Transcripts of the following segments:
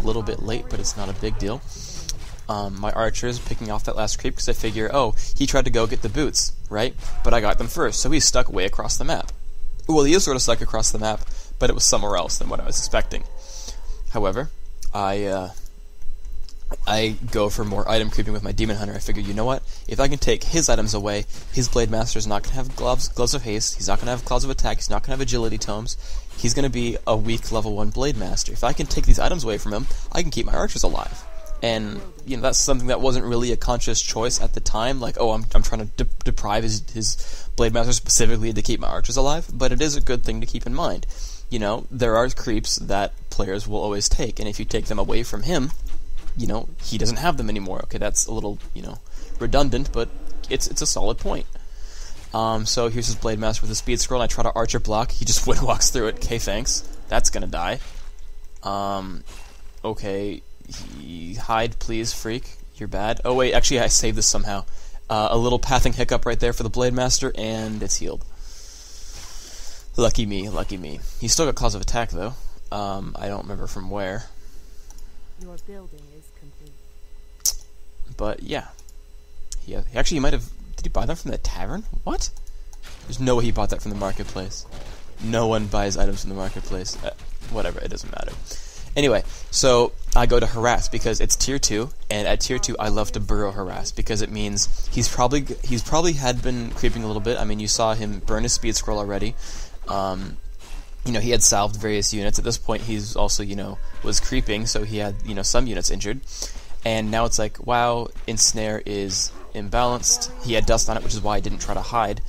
little bit late, but it's not a big deal. My archer is picking off that last creep because I figure, oh, he tried to go get the boots, right? But I got them first, so he's stuck way across the map. Well, he is sort of stuck across the map, but it was somewhere else than what I was expecting. However, I go for more item creeping with my Demon Hunter. I figure, you know what? If I can take his items away, his Blade Master is not going to have gloves of haste, he's not going to have claws of attack, he's not going to have agility tomes, he's going to be a weak level 1 Blade Master. If I can take these items away from him, I can keep my archers alive. And, you know, that's something that wasn't really a conscious choice at the time, like, oh, I'm trying to deprive his Blade Master specifically to keep my archers alive, but it is a good thing to keep in mind. You know, there are creeps that players will always take, and if you take them away from him, you know, he doesn't have them anymore. Okay, that's a little, you know, redundant, but it's a solid point. So here's his Blade Master with a speed scroll, and I try to archer block, he just walks through it. Okay, thanks. That's gonna die. Okay, hide please, Phreak. You're bad. Oh wait, actually I saved this somehow. A little pathing hiccup right there for the Blade Master, and it's healed. Lucky me, lucky me. He's still got claws of attack though. I don't remember from where. Your building is complete. But yeah, he might have. Did he buy them from the tavern? What? There's no way he bought that from the marketplace. No one buys items from the marketplace. Whatever, it doesn't matter. Anyway, so I go to harass because it's tier 2, and at tier 2 I love to burrow harass because it means he's probably had been creeping a little bit. I mean, you saw him burn his speed scroll already. You know, he had salved various units. At this point, he's also, you know, was creeping, so he had, you know, some units injured. And now it's like, wow, Ensnare is imbalanced. He had dust on it, which is why I didn't try to hide.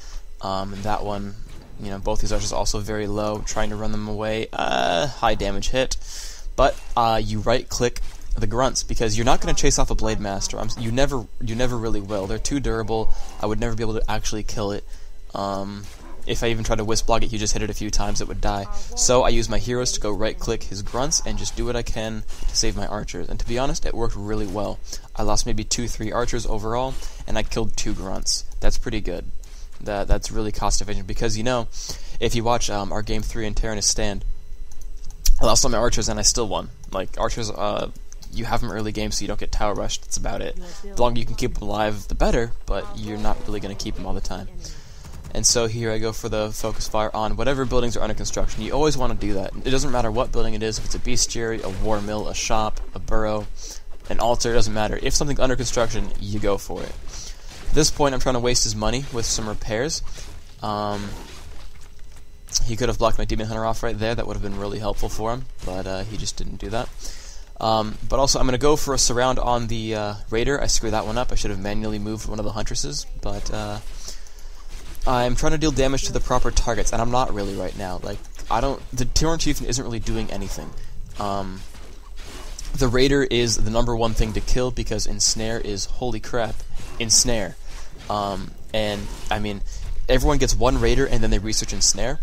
And that one, you know, both these archers also very low, trying to run them away. High damage hit. But you right-click the grunts because you're not going to chase off a Blade Master. You never really will. They're too durable. I would never be able to actually kill it. If I even tried to wisp block it, you just hit it a few times, it would die. So I use my heroes to go right-click his grunts and just do what I can to save my archers. And to be honest, it worked really well. I lost maybe 2-3 archers overall, and I killed 2 grunts. That's pretty good. That's really cost-efficient because, you know, if you watch our Game 3 in Terranus Stand, I lost all my archers and I still won. Like, archers, you have them early game so you don't get tower rushed, that's about it. The longer you can keep them alive, the better, but you're not really going to keep them all the time. And so here I go for the focus fire on whatever buildings are under construction. You always want to do that. It doesn't matter what building it is, if it's a bestiary, a war mill, a shop, a burrow, an altar, it doesn't matter. If something's under construction, you go for it. At this point, I'm trying to waste his money with some repairs. He could have blocked my Demon Hunter off right there. That would have been really helpful for him, but he just didn't do that. But also, I'm going to go for a surround on the Raider. I screwed that one up. I should have manually moved one of the Huntresses, but I'm trying to deal damage to the proper targets, and I'm not really right now. Like, the Tier 1 Chieftain isn't really doing anything. The Raider is the #1 thing to kill because Ensnare is, holy crap, Ensnare. And, I mean, everyone gets one Raider and then they research Ensnare.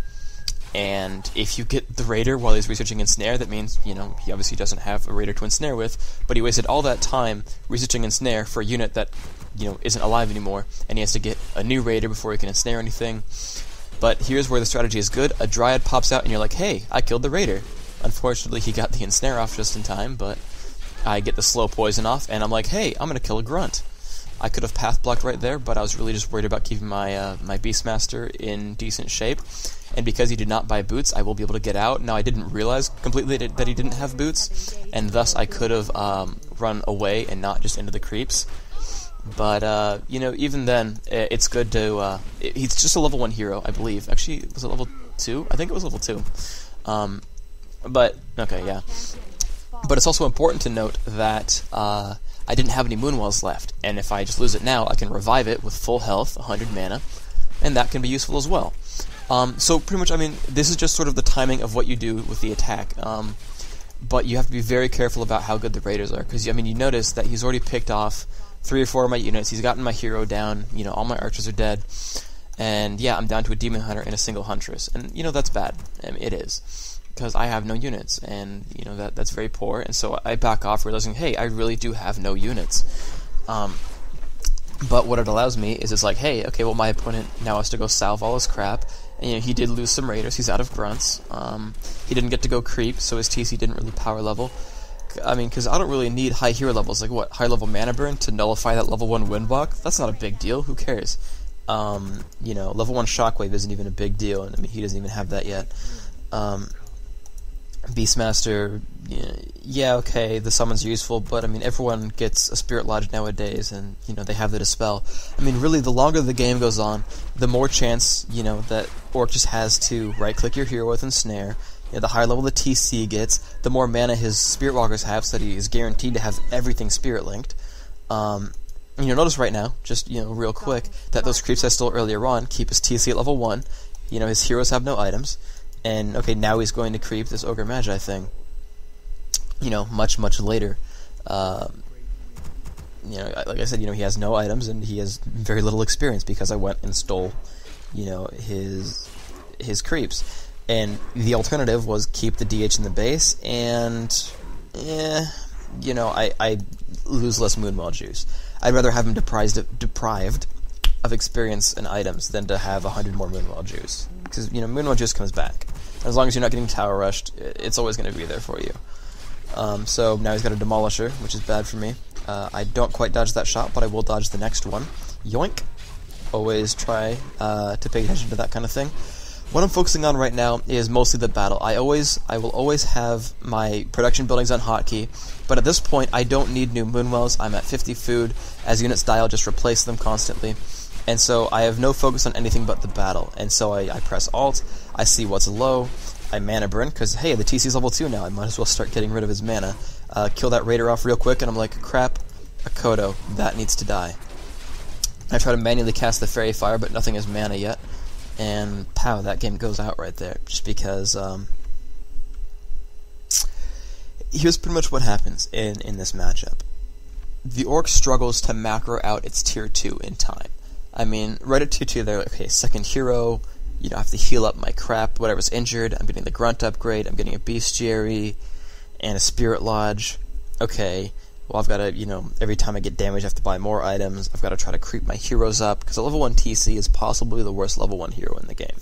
And if you get the Raider while he's researching Ensnare, that means, you know, he obviously doesn't have a Raider to Ensnare with, but he wasted all that time researching Ensnare for a unit that, you know, isn't alive anymore, and he has to get a new Raider before he can Ensnare anything. But here's where the strategy is good. A Dryad pops out and you're like, hey, I killed the Raider. Unfortunately, he got the Ensnare off just in time, but I get the slow poison off, and I'm like, hey, I'm going to kill a Grunt. I could have path blocked right there, but I was really just worried about keeping my my Beastmaster in decent shape. And because he did not buy boots, I will be able to get out. Now, I didn't realize completely that he didn't have boots, and thus I could have run away and not just into the creeps. But, you know, even then, it's good to... he's just a level 1 hero, I believe. Actually, was it level 2? I think it was level 2. But, okay, yeah. But it's also important to note that I didn't have any Moonwells left, and if I just lose it now, I can revive it with full health, 100 mana, and that can be useful as well. So pretty much, I mean, this is just sort of the timing of what you do with the attack. But you have to be very careful about how good the Raiders are, because, I mean, you notice that he's already picked off 3 or 4 of my units, he's gotten my hero down, you know, all my archers are dead, and yeah, I'm down to a Demon Hunter and a single Huntress, and, you know, that's bad. I mean, it is, because I have no units, and, you know, that's very poor, and so I back off realizing, hey, I really do have no units. But what it allows me is it's like, hey, okay, well, my opponent now has to go salve all his crap, and, you know, he did lose some Raiders, he's out of Grunts, he didn't get to go creep, so his TC didn't really power level, I mean, because I don't really need high hero levels, like what, high level mana burn to nullify that level 1 wind block? That's not a big deal, who cares? You know, level 1 shockwave isn't even a big deal, and I mean, he doesn't even have that yet. Beastmaster, yeah, okay, the summons are useful, but I mean, everyone gets a Spirit Lodge nowadays, and, you know, they have the Dispel. I mean, really, the longer the game goes on, the more chance, you know, that Orc just has to right-click your hero with Ensnare. You know, the higher level the TC gets, the more mana his Spirit Walkers have, so that he is guaranteed to have everything Spirit-linked. You know, notice right now, just, you know, real quick, that those creeps I stole earlier on keep his TC at level 1. You know, his heroes have no items. And, okay, now he's going to creep this Ogre Magi thing, you know, much, much later. You know, like I said, you know, he has no items, and he has very little experience, because I went and stole, you know, his creeps. And the alternative was keep the DH in the base, and, you know, I lose less Moonwell juice. I'd rather have him deprived of experience and items than to have 100 more Moonwell juice. Because, you know, Moonwell juice comes back. As long as you're not getting tower rushed, it's always going to be there for you. So now he's got a Demolisher, which is bad for me. I don't quite dodge that shot, but I will dodge the next one. Yoink. Always try to pay attention to that kind of thing. What I'm focusing on right now is mostly the battle. I will always have my production buildings on hotkey, but at this point I don't need new Moonwells. I'm at 50 food. As units die, I'll just replace them constantly. And so I have no focus on anything but the battle. And so I press Alt, I see what's low, I mana burn, because hey, the TC's level 2 now, I might as well start getting rid of his mana. Kill that Raider off real quick, and I'm like, crap, a Kodo, that needs to die. I try to manually cast the Fairy Fire, but nothing has mana yet. And pow, that game goes out right there, just because, here's pretty much what happens in this matchup. The Orc struggles to macro out its tier 2 in time. I mean, right at tier 2, they're like, okay, second hero, you know, I have to heal up my crap, whatever's injured, I'm getting the Grunt upgrade, I'm getting a Bestiary, and a Spirit Lodge. Okay, well, I've got to, you know, every time I get damage, I have to buy more items, I've got to try to creep my heroes up, because a level 1 TC is possibly the worst level 1 hero in the game.